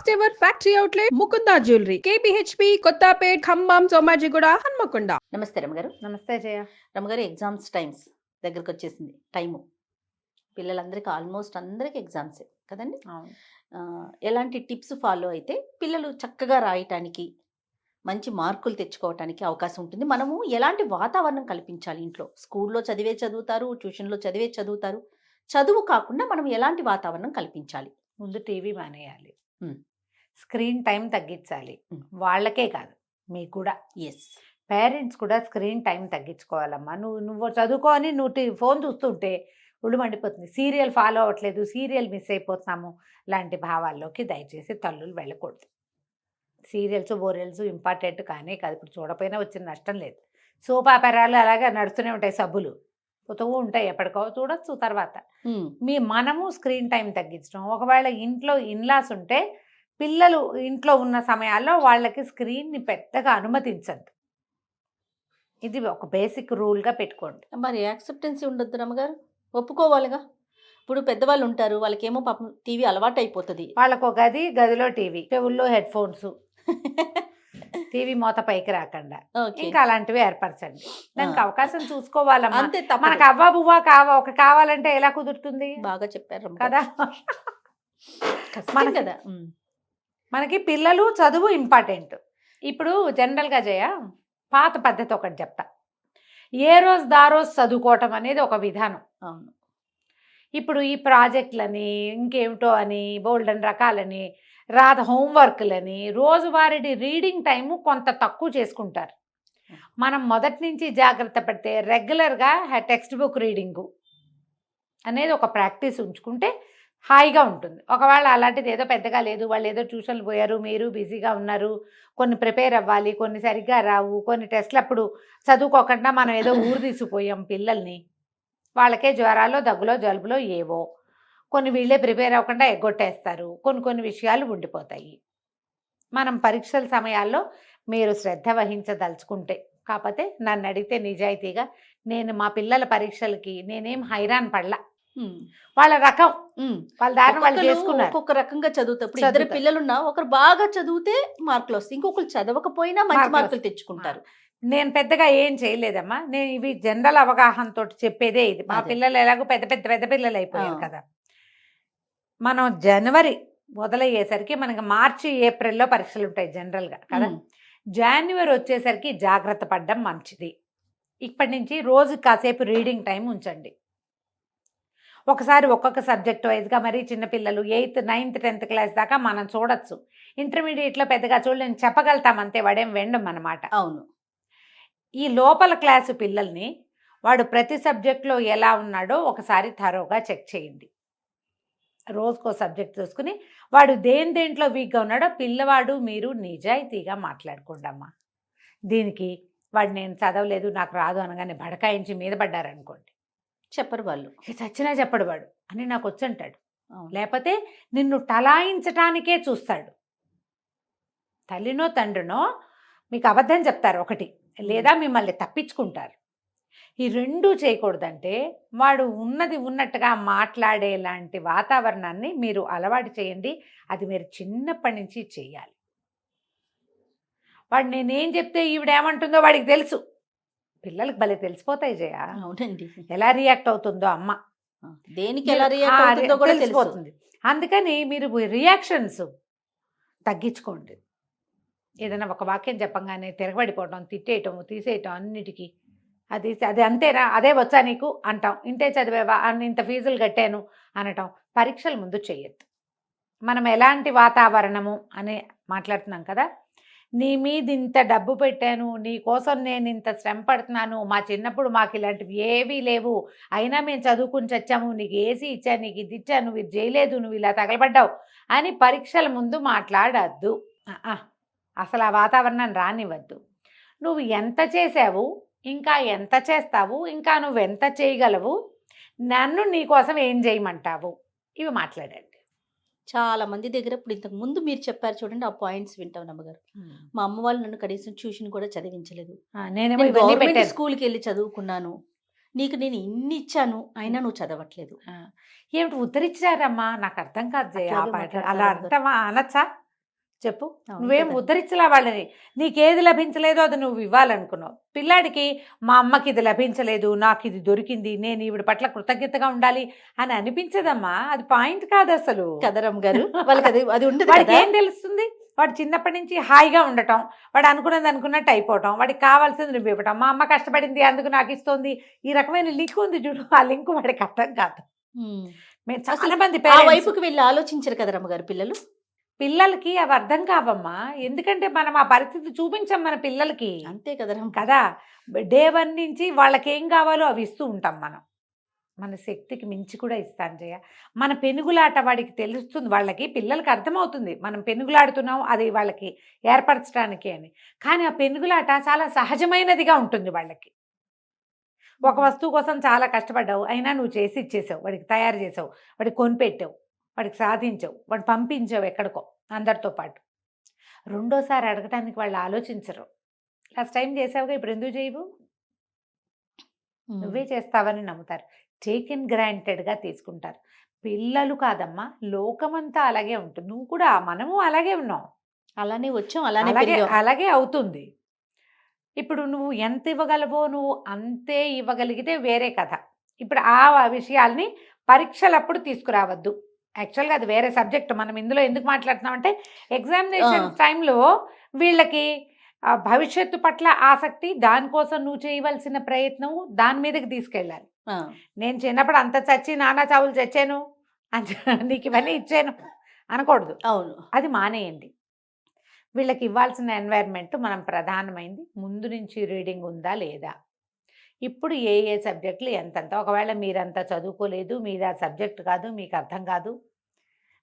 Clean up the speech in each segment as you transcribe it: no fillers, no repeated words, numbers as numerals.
First ever factory outlet Mukunda jewellery KPHB Kothapet Khammam Somajiguda Hanamkonda. నమస్తే రమగారు. నమస్తే జయ. రమగారు, ఎగ్జామ్స్ టైమ్స్ దగ్గరకు వచ్చేసింది. టైము పిల్లలందరికీ ఆల్మోస్ట్ అందరికీ ఎగ్జామ్సే కదండి. ఎలాంటి టిప్స్ ఫాలో అయితే పిల్లలు చక్కగా రాయటానికి మంచి మార్కులు తెచ్చుకోవటానికి అవకాశం ఉంటుంది? మనము ఎలాంటి వాతావరణం కల్పించాలి ఇంట్లో? స్కూల్లో చదివే చదువుతారు, ట్యూషన్లో చదివే చదువుతారు. చదువు కాకుండా మనం ఎలాంటి వాతావరణం కల్పించాలి? ముందు టీవీ మానేయాలి, స్క్రీన్ టైం తగ్గించాలి. వాళ్ళకే కాదు, మీకు కూడా. ఎస్, పేరెంట్స్ కూడా స్క్రీన్ టైం తగ్గించుకోవాలమ్మా. నువ్వు చదువుకో అని నువ్వు ఫోన్ చూస్తుంటే ఒళ్ళు మండిపోతుంది. సీరియల్ ఫాలో అవ్వట్లేదు, సీరియల్ మిస్ అయిపోతున్నాము లాంటి భావాల్లోకి దయచేసి తల్లులు వెళ్ళకూడదు. సీరియల్స్ బోరియల్స్ ఇంపార్టెంట్ కానీ కాదు. ఇప్పుడు చూడపోయినా వచ్చిన నష్టం లేదు. సోపాపెరాలు అలాగే నడుస్తూనే ఉంటాయి, సబ్బులు పోతూ ఉంటాయి, ఎప్పటికో చూడొచ్చు. తర్వాత మనము స్క్రీన్ టైం తగ్గించడం. ఒకవేళ ఇంట్లో ఇన్లాస్ ఉంటే పిల్లలు ఇంట్లో ఉన్న సమయాల్లో వాళ్ళకి స్క్రీన్ని పెద్దగా అనుమతించద్దు. ఇది ఒక బేసిక్ రూల్గా పెట్టుకోండి. మరి యాక్సెప్టెన్సీ ఉండొద్దు రమ్మగారు, ఒప్పుకోవాలిగా. ఇప్పుడు పెద్దవాళ్ళు ఉంటారు, వాళ్ళకేమో పాపం టీవీ అలవాటు అయిపోతుంది. వాళ్ళకు ఒక గదిలో టీవీ, చెవుల్లో హెడ్ ఫోన్స్, టీవీ మూత పైకి రాకుండా ఇంకా అలాంటివి ఏర్పరచండి. దానికి అవకాశం చూసుకోవాలమ్మా. అంతే, మనకు అవ్వా బువ్వా ఒక కావాలంటే ఎలా కుదురుతుంది? బాగా చెప్పారు కదా. కదా మనకి పిల్లలు చదువు ఇంపార్టెంట్. ఇప్పుడు జనరల్గా జయ పాత పద్ధతి ఒకటి చెప్తా. ఏ రోజు దారోజు చదువుకోవటం అనేది ఒక విధానం. అవును. ఇప్పుడు ఈ ప్రాజెక్టులని ఇంకేమిటో అని బోల్డెన్ రకాలని హోంవర్క్లని రోజువారీ రీడింగ్ టైము కొంత తక్కువ చేసుకుంటారు. మనం మొదటి నుంచి జాగ్రత్త పడితే రెగ్యులర్గా టెక్స్ట్ బుక్ రీడింగు అనేది ఒక ప్రాక్టీస్ ఉంచుకుంటే హాయిగా ఉంటుంది. ఒకవేళ అలాంటిది ఏదో పెద్దగా లేదు, వాళ్ళు ఏదో ట్యూషన్లు పోయారు, మీరు బిజీగా ఉన్నారు, కొన్ని ప్రిపేర్ అవ్వాలి, కొన్ని సరిగ్గా రావు, కొన్ని టెస్ట్లు అప్పుడు చదువుకోకుండా మనం ఏదో ఊరు తీసిపోయాం పిల్లల్ని, వాళ్ళకే జ్వరాలో దగ్గులో జలుబులో ఏవో కొన్ని వీళ్ళే ప్రిపేర్ అవ్వకుండా ఎగ్గొట్టేస్తారు. కొన్ని విషయాలు ఉండిపోతాయి. మనం పరీక్షల సమయాల్లో మీరు శ్రద్ధ వహించదలుచుకుంటే, కాకపోతే నన్ను అడిగితే నిజాయితీగా నేను మా పిల్లల పరీక్షలకి నేనేం హైరాన్ పడలా. వాళ్ళ రకం, వాళ్ళ దారిని వాళ్ళు చేసుకున్నారు. ఒక్కొక్క రకంగా చదువుతారు. ఇద్దరు పిల్లలున్నా ఒకరు బాగా చదివితే మార్కులు వస్తాయి, ఇంకొకరు చదవకపోయినా మంచి మార్కులు తెచ్చుకుంటారు. నేను పెద్దగా ఏం చేయలేదమ్మా. నేను ఇవి జనరల్ అవగాహనతో చెప్పేదే ఇది. మా పిల్లలు ఎలాగో పెద్ద పిల్లలు అయిపోయారు కదా. మనం జనవరి మొదలయ్యేసరికి మనకి మార్చి ఏప్రిల్లో పరీక్షలు ఉంటాయి జనరల్గా కదా. జనవరి వచ్చేసరికి జాగ్రత్త పడడం మంచిది. ఇప్పటి నుంచి రోజు కాసేపు రీడింగ్ టైం ఉంచండి. ఒకసారి ఒక్కొక్క సబ్జెక్ట్ వైజ్గా. మరి చిన్నపిల్లలు 8th 9th 10th క్లాస్ దాకా మనం చూడొచ్చు. ఇంటర్మీడియట్లో పెద్దగా చూడలేని చెప్పగలుగుతామంతే, వాడేం వెండం అన్నమాట. అవును. ఈ లోపల క్లాసు పిల్లల్ని వాడు ప్రతి సబ్జెక్ట్లో ఎలా ఉన్నాడో ఒకసారి థరోగా చెక్ చేయండి. రోజుకో సబ్జెక్ట్ చూసుకుని వాడు దేంట్లో వీక్గా ఉన్నాడో పిల్లవాడు మీరు నిజాయితీగా మాట్లాడుకోండి అమ్మా. దీనికి వాడు నేను చదవలేదు నాకు రాదు అనగానే బడకాయించి మీద పడ్డారనుకోండి, చెప్పరు వాళ్ళు. చచ్చినా చెప్పడు వాడు అని నాకు వచ్చంటాడు. లేకపోతే నిన్ను టలాయించటానికే చూస్తాడు. తల్లినో తండ్రినో మీకు అబద్ధం చెప్తారు ఒకటి, లేదా మిమ్మల్ని తప్పించుకుంటారు. ఈ రెండూ చేయకూడదంటే వాడు ఉన్నది ఉన్నట్టుగా మాట్లాడేలాంటి వాతావరణాన్ని మీరు అలవాటు చేయండి. అది మీరు చిన్నప్పటి నుంచి చేయాలి. వాడు నేనేం చెప్తే ఈవిడేమంటుందో వాడికి తెలుసు. పిల్లలకు భలే తెలిసిపోతాయి జయ. అవునండి. ఎలా రియాక్ట్ అవుతుందో అమ్మ, దేనికి ఎలా రియాక్ట్ అవుతుందో కూడా తెలిసిపోతుంది. అందుకని మీరు రియాక్షన్స్ తగ్గించుకోండి. ఏదైనా ఒక వాక్యం చెప్పంగానే తిరగబడిపోవటం, తిట్టేయటం, తీసేయటం, అన్నిటికీ అది అంతేనా, అదే వచ్చా నీకు అంటాం. ఇంతే చదివేవా, ఇంత ఫీజులు కట్టాను అనటం పరీక్షల ముందు చేయొద్దు. మనం ఎలాంటి వాతావరణము అని మాట్లాడుతున్నాం కదా. నీ మీద ఇంత డబ్బు పెట్టాను, నీ కోసం నేను ఇంత శ్రమ పడుతున్నాను, మా చిన్నప్పుడు మాకు ఇలాంటివి ఏవీ లేవు, అయినా మేము చదువుకుని చచ్చాము, నీకు ఏసీ ఇచ్చాను, నీకు ఇది ఇచ్చాను, నువ్వు ఇది చేయలేదు, నువ్వు ఇలా తగలబడ్డావు అని పరీక్షల ముందు మాట్లాడద్దు. అసలు ఆ వాతావరణాన్ని రానివ్వద్దు. నువ్వు ఎంత చేసావు, ఇంకా ఎంత చేస్తావు, ఇంకా నువ్వెంత చేయగలవు, నన్ను నీకోసం ఏం చేయమంటావు, ఇవి మాట్లాడండి. చాలా మంది దగ్గర ఇప్పుడు ఇంతకు ముందు మీరు చెప్పారు చూడండి, ఆ పాయింట్స్ వింటాం నమ్మగారు. మా అమ్మ వాళ్ళు నన్ను కనీసం ట్యూషన్ కూడా చదివించలేదు, నేను గవర్నమెంట్ స్కూల్కి వెళ్ళి చదువుకున్నాను, నీకు నేను ఇన్ని ఇచ్చాను అయినా నువ్వు చదవట్లేదు. ఏమిటి ఉత్తరిచ్చారమ్మా, నాకు అర్థం కాదు. అలా అర్థమా అనొచ్చా? చెప్పు. అవును నువ్వేం కదా. ఉద్ధరించలా వాళ్ళని. నీకేది లభించలేదో అది నువ్వు ఇవ్వాలనుకున్నావు. పిల్లాడికి మా అమ్మకి ఇది లభించలేదు, నాకు ఇది దొరికింది, నేను ఈవిడ పట్ల కృతజ్ఞతగా ఉండాలి అని అనిపించదమ్మా. అది పాయింట్ కాదు అసలు. కదా రమ్మ గారు, వాళ్ళకి అది అది ఉండదు వాడికి కదా. ఏం తెలుస్తుంది? వాడు చిన్నప్పటి నుంచి హాయిగా ఉండటం, వాడు అనుకున్నది అనుకున్నట్టు అయిపోవటం, వాడికి కావాల్సింది నువ్వు ఇవ్వటం, మా అమ్మ కష్టపడింది అందుకు నాకు ఇస్తుంది, ఈ రకమైన లింక్ ఉంది చూడు, ఆ లింక్ వాడికి అర్థం కాదు. మేము చాలా మంది ఆ parents వైపుకి వెళ్ళి ఆలోచించరు కదా రమ్మ గారు పిల్లలు. పిల్లలకి అవి అర్థం కావమ్మా. ఎందుకంటే మనం ఆ పరిస్థితి చూపించాం మన పిల్లలకి అంతే కదా రమ్మ. కదా. డే 1 నుంచి వాళ్ళకి ఏం కావాలో అవి ఇస్తూ ఉంటాం మనం. మన శక్తికి మించి కూడా ఇస్తాను జయ. మన పెనుగులాట వాడికి తెలుస్తుంది, వాళ్ళకి పిల్లలకి అర్థమవుతుంది మనం పెనుగులాడుతున్నాం అది వాళ్ళకి ఏర్పరచడానికి అని. కానీ ఆ పెనుగులాట చాలా సహజమైనదిగా ఉంటుంది వాళ్ళకి. ఒక వస్తువు కోసం చాలా కష్టపడ్డావు, అయినా నువ్వు చేసి ఇచ్చేసావు, వాడికి తయారు చేసావు, వాడికి కొనిపెట్టావు, వాడికి సాధించావు, వాడు పంపించావు ఎక్కడికో అందరితో పాటు. రెండోసారి అడగటానికి వాళ్ళు ఆలోచించరు. లాస్ట్ టైం చేసావుగా ఇప్పుడు ఎందుకు చేయవు, నువ్వే చేస్తావని నమ్ముతారు. టేకెన్ గ్రాంటెడ్గా తీసుకుంటారు. పిల్లలు కాదమ్మా, లోకమంతా అలాగే ఉంటుంది. నువ్వు కూడా మనము అలాగే ఉన్నాం, అలానే వచ్చాం, అలానే అలాగే పెరిగాం. అలాగే అవుతుంది. ఇప్పుడు నువ్వు ఎంత ఇవ్వగలవో నువ్వు అంతే ఇవ్వగలిగితే వేరే కథ. ఇప్పుడు ఆ విషయాల్ని పరీక్షలప్పుడు తీసుకురావద్దు. యాక్చువల్గా అది వేరే సబ్జెక్ట్. మనం ఇందులో ఎందుకు మాట్లాడుతున్నామంటే ఎగ్జామినేషన్ టైంలో వీళ్ళకి భవిష్యత్తు పట్ల ఆసక్తి, దానికోసం నువ్వు చేయవలసిన ప్రయత్నం దాని మీదకి తీసుకెళ్ళాలి. నేను చిన్నప్పుడు అంత చచ్చి నానా చావులు చచ్చాను నీకు ఇవన్నీ ఇచ్చాను అనకూడదు. అవును, అది మానేయండి. వీళ్ళకి ఇవ్వాల్సిన ఎన్వైర్న్మెంట్ మనం ప్రధానమైంది. ముందు నుంచి రీడింగ్ ఉందా లేదా, ఇప్పుడు ఏ ఏ సబ్జెక్టులు ఎంతంత. ఒకవేళ మీరంతా చదువుకోలేదు, మీది ఆ సబ్జెక్ట్ కాదు, మీకు అర్థం కాదు,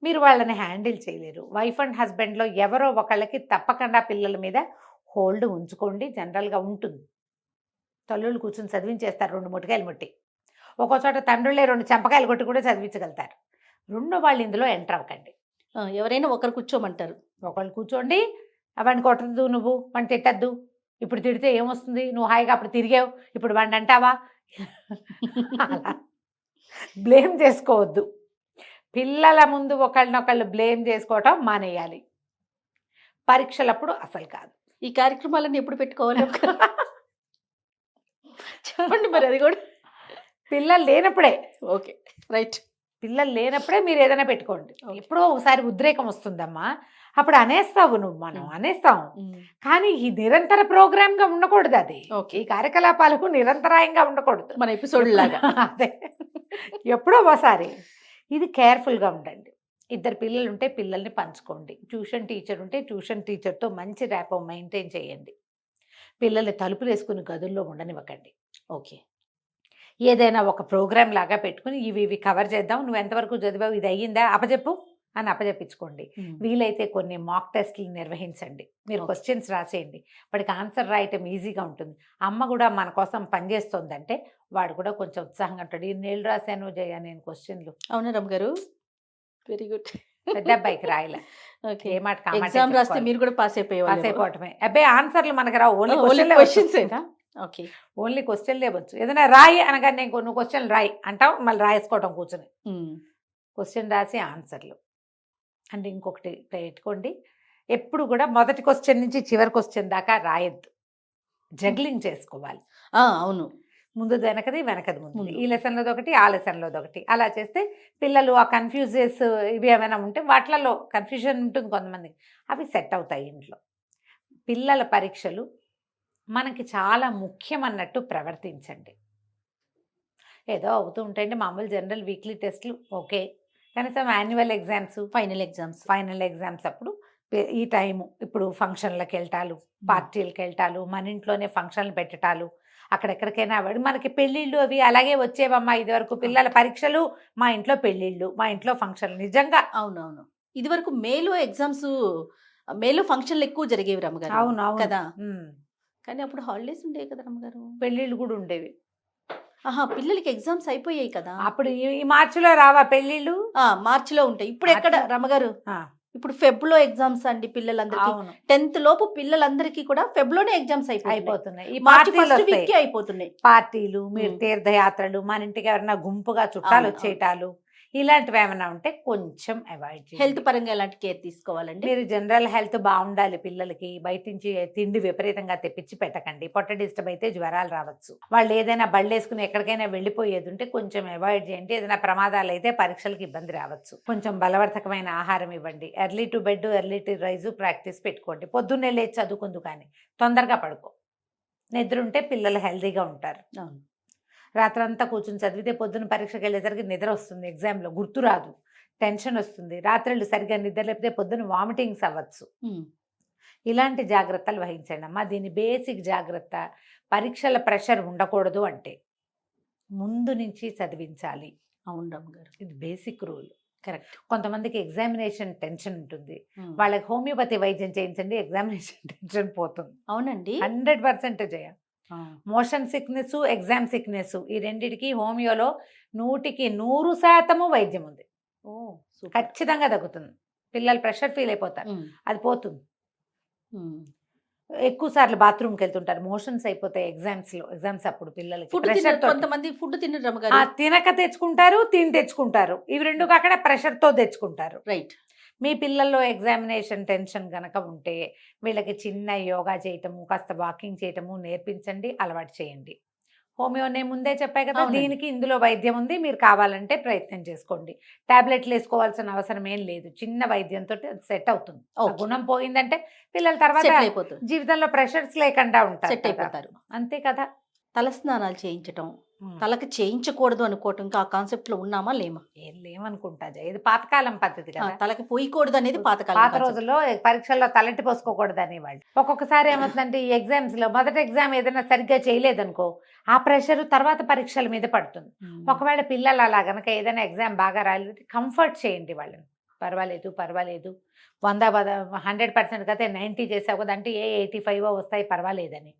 మీరు వాళ్ళని హ్యాండిల్ చేయలేరు. వైఫ్ అండ్ హస్బెండ్లో ఎవరో ఒకళ్ళకి తప్పకుండా పిల్లల మీద హోల్డ్ ఉంచుకోండి. జనరల్గా ఉంటుంది. తల్లుళ్ళు కూర్చొని చదివించేస్తారు 2 ముట్టికాయలు ముట్టి, ఒక్కో చోట తండ్రులే 2 చెంపకాయలు కొట్టి కూడా చదివించగలుగుతారు. రెండో వాళ్ళు ఇందులో ఎంటర్ అవ్వకండి. ఎవరైనా ఒకరు కూర్చోమంటారు, ఒకళ్ళు కూర్చోండి, వాడిని కొట్టద్దు, నువ్వు వాడిని తిట్టద్దు, ఇప్పుడు తిడితే ఏమొస్తుంది, నువ్వు హాయిగా అప్పుడు తిరిగావు ఇప్పుడు వాడిని అంటావా, అలా బ్లేమ్ చేసుకోవద్దు. పిల్లల ముందు ఒకళ్ళనొకళ్ళు బ్లేమ్ చేసుకోవటం మానేయాలి. పరీక్షలప్పుడు అసలు కాదు. ఈ కార్యక్రమాలన్నీ ఎప్పుడు పెట్టుకోవాలి చెప్పండి మరి. అది కూడా పిల్లలు లేనప్పుడే. Okay, right. పిల్లలు లేనప్పుడే మీరు ఏదైనా పెట్టుకోండి. ఎప్పుడో ఒకసారి ఉద్రేకం వస్తుందమ్మా, అప్పుడు అనేస్తావు నువ్వు, మనం అనేస్తాం. కానీ ఈ నిరంతర ప్రోగ్రామ్గా ఉండకూడదు. అది ఈ కార్యకలాపాలకు నిరంతరాయంగా ఉండకూడదు, మన ఎపిసోడ్ లాగా. అదే ఎప్పుడో ఒకసారి. ఇది కేర్ఫుల్గా ఉండండి. 2 పిల్లలు ఉంటే పిల్లల్ని పంచుకోండి. ట్యూషన్ టీచర్ ఉంటే ట్యూషన్ టీచర్తో మంచి ర్యాపో మెయింటైన్ చేయండి. పిల్లల్ని తలుపులు వేసుకుని గదుల్లో ఉండనివ్వకండి. ఓకే, ఏదైనా ఒక ప్రోగ్రామ్ లాగా పెట్టుకుని ఇవి కవర్ చేద్దాం, నువ్వు ఎంతవరకు చదివావు, ఇది అయ్యిందా, అప్పచెప్పు అని అప్పచెప్పించుకోండి. వీలైతే కొన్ని మాక్ టెస్ట్లు నిర్వహించండి. మీరు క్వశ్చన్స్ రాసేయండి, వాడికి ఆన్సర్ రాయటం ఈజీగా ఉంటుంది. అమ్మ కూడా మన కోసం పనిచేస్తుందంటే వాడు కూడా కొంచెం ఉత్సాహంగా ఉంటాడు. 2 ఏళ్ళు రాశాను జయ నేను క్వశ్చన్లు. అవునా రమ్ గారు, వెరీ గుడ్. పెద్ద అబ్బాయికి రాయలే. ఏ మాట ఎగ్జామ్ రాస్తే మీరు కూడా పాస్ అయిపోవటమే. అబ్బాయి ఆన్సర్లు మనకు రావు, ఓన్లీ క్వశ్చన్స్. ఓకే, ఓన్లీ క్వశ్చన్లే వచ్చు. ఏదైనా రాయి అనగా నేను నువ్వు క్వశ్చన్ రాయి అంటావు, మళ్ళీ రాయేసుకోవటం కూర్చొని. క్వశ్చన్ రాసి ఆన్సర్లు అంటే ఇంకొకటి పెట్టుకోండి, ఎప్పుడు కూడా మొదటి క్వశ్చన్ నుంచి చివరి క్వశ్చన్ దాకా రాయొద్దు, జగ్లింగ్ చేసుకోవాలి. అవును, ముందు వెనకది ముందు, ఈ లెసన్లోది ఒకటి ఆ లెసన్లోది ఒకటి, అలా చేస్తే పిల్లలు ఆ కన్ఫ్యూజెస్ ఇవి ఏమైనా ఉంటే వాటిలలో కన్ఫ్యూజన్ ఉంటుంది కొంతమంది, అవి సెట్ అవుతాయి ఇంట్లో. పిల్లల పరీక్షలు మనకి చాలా ముఖ్యం అన్నట్టు ప్రవర్తించండి. ఏదో అవుతూ ఉంటాయండి మామూలు జనరల్ వీక్లీ టెస్ట్లు, ఓకే. కనీసం యాన్యువల్ ఎగ్జామ్స్, ఫైనల్ ఎగ్జామ్స్ అప్పుడు ఈ టైము ఇప్పుడు ఫంక్షన్లకు వెళ్ళటాలు, పార్టీలకు వెళ్ళటాలు, మన ఇంట్లోనే ఫంక్షన్లు పెట్టటాలు, అక్కడెక్కడికైనా మనకి పెళ్ళిళ్ళు అవి అలాగే వచ్చేవమ్మా. ఇదివరకు పిల్లల పరీక్షలు, మా ఇంట్లో పెళ్ళిళ్ళు, మా ఇంట్లో ఫంక్షన్లు. నిజంగా అవునవును, ఇదివరకు మేలో ఎగ్జామ్స్, మేలో ఫంక్షన్లు ఎక్కువ జరిగేవి రమ్మగారు. అవును కదా, కానీ అప్పుడు హాలిడేస్ ఉండేవి కదా రమ్మగారు, పెళ్ళిళ్ళు కూడా ఉండేవి. పిల్లలకి ఎగ్జామ్స్ అయిపోయాయి కదా. అప్పుడు ఈ మార్చిలో రావా పెళ్ళిళ్ళు? మార్చిలో ఉంటాయి. ఇప్పుడు ఎక్కడ రమ్మగారు, ఇప్పుడు ఫెబ్లో ఎగ్జామ్స్ అండి పిల్లలందరికీ. 10th లోపు పిల్లలందరికీ కూడా ఫెబ్లోనే ఎగ్జామ్స్ అయిపోతున్నాయి. అయిపోతున్నాయి పార్టీలు, మీరు తీర్థయాత్రలు, మన ఇంటికి ఎవరైనా గుంపుగా చుట్టాలు వచ్చేటాలు, ఇలాంటివి ఏమైనా ఉంటే కొంచెం అవాయిడ్ చేయండి. హెల్త్ పరంగా ఎలాంటి కేర్ తీసుకోవాలండి? మీరు జనరల్ హెల్త్ బాగుండాలి, పిల్లలకి బయట నుంచి తిండి విపరీతంగా తెప్పించి పెట్టకండి. పొట్ట డిస్టర్బ్ అయితే జ్వరాలు రావచ్చు. వాళ్ళు ఏదైనా బళ్ళేసుకుని ఎక్కడికైనా వెళ్ళిపోయేది ఉంటే కొంచెం అవాయిడ్ చేయండి. ఏదైనా ప్రమాదాలు అయితే పరీక్షలకు ఇబ్బంది రావచ్చు. కొంచెం బలవర్ధకమైన ఆహారం ఇవ్వండి. Early to bed, early to rise practice పెట్టుకోండి. పొద్దున్నే లేచి చదువుకుందు కానీ తొందరగా పడుకో. నిద్ర ఉంటే పిల్లలు హెల్తీగా ఉంటారు. అవును. రాత్రంతా కూర్చొని చదివితే పొద్దున్న పరీక్షకి వెళ్ళేసరికి నిద్ర వస్తుంది, ఎగ్జామ్లో గుర్తు రాదు, టెన్షన్ వస్తుంది. రాత్రులు సరిగ్గా నిద్ర లేకపోతే పొద్దున్న వామిటింగ్స్ అవ్వచ్చు. ఇలాంటి జాగ్రత్తలు వహించండి అమ్మా. దీని బేసిక్ జాగ్రత్త, పరీక్షల ప్రెషర్ ఉండకూడదు అంటే ముందు నుంచి చదివించాలి. అవును రమ్మగారు, ఇది బేసిక్ రూల్. కరెక్ట్. కొంతమందికి ఎగ్జామినేషన్ టెన్షన్ ఉంటుంది, వాళ్ళకి హోమియోపతి వైద్యం చేయించండి, ఎగ్జామినేషన్ టెన్షన్ పోతుంది. అవునండి, 100% మోషన్ సిక్నెస్, ఎగ్జామ్ సిక్నెస్, ఈ రెండిటికి హోమియోలో 100% వైద్యం ఉంది. ఖచ్చితంగా తగ్గుతుంది. పిల్లలు ప్రెషర్ ఫీల్ అయిపోతారు, అది పోతుంది. ఎక్కువ సార్లు బాత్రూమ్కి వెళ్తుంటారు, మోషన్స్ అయిపోతాయి ఎగ్జామ్స్ అప్పుడు పిల్లలకి ప్రెషర్ తో. కొంతమంది ఫుడ్ తినరు, తినక తెచ్చుకుంటారు, తిని తెచ్చుకుంటారు. ఇవి రెండు కాకుండా ప్రెషర్ తో తెచ్చుకుంటారు. రైట్. మీ పిల్లల్లో ఎగ్జామినేషన్ టెన్షన్ కనుక ఉంటే వీళ్ళకి చిన్న యోగా చేయటము, కాస్త వాకింగ్ చేయటము నేర్పించండి, అలవాటు చేయండి. హోమియో నేను ముందే చెప్పాయి కదా, దీనికి ఇందులో వైద్యం ఉంది. మీరు కావాలంటే ప్రయత్నం చేసుకోండి. టాబ్లెట్లు వేసుకోవాల్సిన అవసరం ఏం లేదు, చిన్న వైద్యంతో సెట్ అవుతుంది. గుణం పోయిందంటే పిల్లల తర్వాత జీవితంలో ప్రెషర్స్ లేకుండా ఉంటారు. అంతే కదా. తలస్నానాలు చేయించటం, తలకి చేయించకూడదు అనుకోవటం, ఆ కాన్సెప్ట్ లో ఉన్నామా లేమా? ఏం లేమనుకుంటా. ఇది పాతకాలం పద్ధతి కదా, తలకి పోయకూడదు అనేది పాతకాలం. పాత రోజుల్లో పరీక్షల్లో తలెట్టి పోసుకోకూడదు అనేవాళ్ళు. ఒక్కొక్కసారి ఏమవుతుందంటే ఈ ఎగ్జామ్స్ లో మొదటి ఎగ్జామ్ ఏదైనా సరిగ్గా చేయలేదనుకో, ఆ ప్రెషర్ తర్వాత పరీక్షల మీద పడుతుంది. ఒకవేళ పిల్లలు అలా గనక ఏదైనా ఎగ్జామ్ బాగా రాలేదు, కంఫర్ట్ చేయండి వాళ్ళని. పర్వాలేదు 100% కదా 90 చేసావు కదా అంటే 85 వస్తాయి పర్వాలేదని.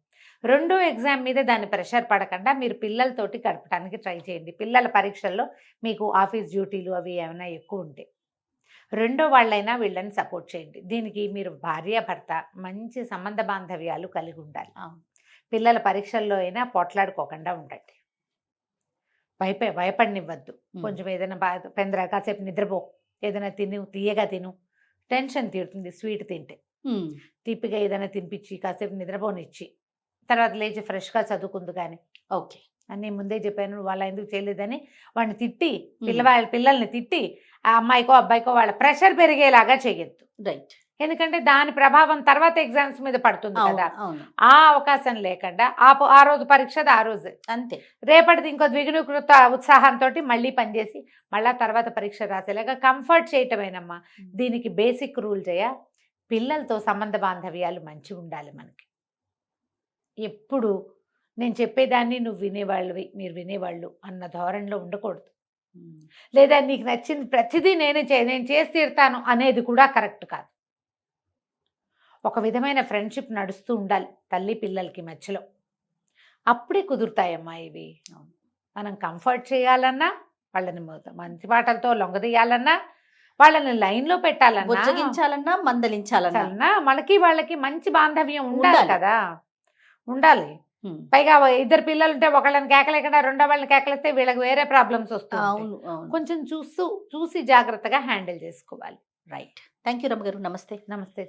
రెండో ఎగ్జామ్ మీద దాని ప్రెషర్ పడకుండా మీరు పిల్లలతోటి గడపడానికి ట్రై చేయండి. పిల్లల పరీక్షల్లో మీకు ఆఫీస్ డ్యూటీలు అవి ఏమైనా ఎక్కువ ఉంటే రెండో వాళ్ళైనా వీళ్ళని సపోర్ట్ చేయండి. దీనికి మీరు భార్యాభర్త మంచి సంబంధ బాంధవ్యాలు కలిగి ఉండాలి. పిల్లల పరీక్షల్లో అయినా పోట్లాడుకోకుండా ఉండండి. భయపడినివ్వద్దు. కొంచెం ఏదైనా పెందరా కాసేపు నిద్రపో, ఏదైనా తీయగా తిను, టెన్షన్ తీరుతుంది. స్వీట్ తింటే తీపిగా ఏదైనా తినిపించి కాసేపు నిద్రపోనిచ్చి తర్వాత లేచి ఫ్రెష్గా చదువుకుందు. కానీ ఓకే అని ముందే చెప్పాను, వాళ్ళ ఎందుకు చేయలేదని వాడిని తిట్టి పిల్లల్ని తిట్టి ఆ అమ్మాయికో అబ్బాయికో వాళ్ళ ప్రెషర్ పెరిగేలాగా చేయొద్దు. రైట్. ఎందుకంటే దాని ప్రభావం తర్వాత ఎగ్జామ్స్ మీద పడుతుంది కదా. ఆ అవకాశం లేకుండా ఆ రోజు పరీక్ష ఆ రోజు అంతే, రేపటిది ఇంకో ద్విగుణీకృత ఉత్సాహంతో మళ్ళీ పనిచేసి మళ్ళా తర్వాత పరీక్ష రాసేలాగా కంఫర్ట్ చేయటమేనమ్మా. దీనికి బేసిక్ రూల్ పిల్లలతో సంబంధ బాంధవ్యాలు మంచిగా ఉండాలి మనకి. ఎప్పుడు నేను చెప్పేదాన్ని నువ్వు వినేవాళ్ళవి, మీరు వినేవాళ్ళు అన్న ధోరణిలో ఉండకూడదు. లేదా నీకు నచ్చింది ప్రతిదీ నేను చేసి తీరుతాను అనేది కూడా కరెక్ట్ కాదు. ఒక విధమైన ఫ్రెండ్షిప్ నడుస్తూ ఉండాలి తల్లి పిల్లలకి మధ్యలో, అప్పుడే కుదురుతాయమ్మా ఇవి. మనం కంఫర్ట్ చేయాలన్నా, వాళ్ళని మంచి మాటలతో లొంగదీయాలన్నా, వాళ్ళని లైన్లో పెట్టాలన్నా, మందలించాలన్నా మనకి వాళ్ళకి మంచి బాంధవ్యం ఉండాలి కదా. ఉండాలి. పైగా ఇద్దరు పిల్లలు ఉంటే ఒకళ్ళని కేకలేకుండా రెండో వాళ్ళని కేకలేస్తే వీళ్ళకి వేరే ప్రాబ్లమ్స్ వస్తాయి. కొంచెం చూసి జాగ్రత్తగా హ్యాండిల్ చేసుకోవాలి. రైట్. థ్యాంక్ యూ రమ్మ గారు. నమస్తే. నమస్తే.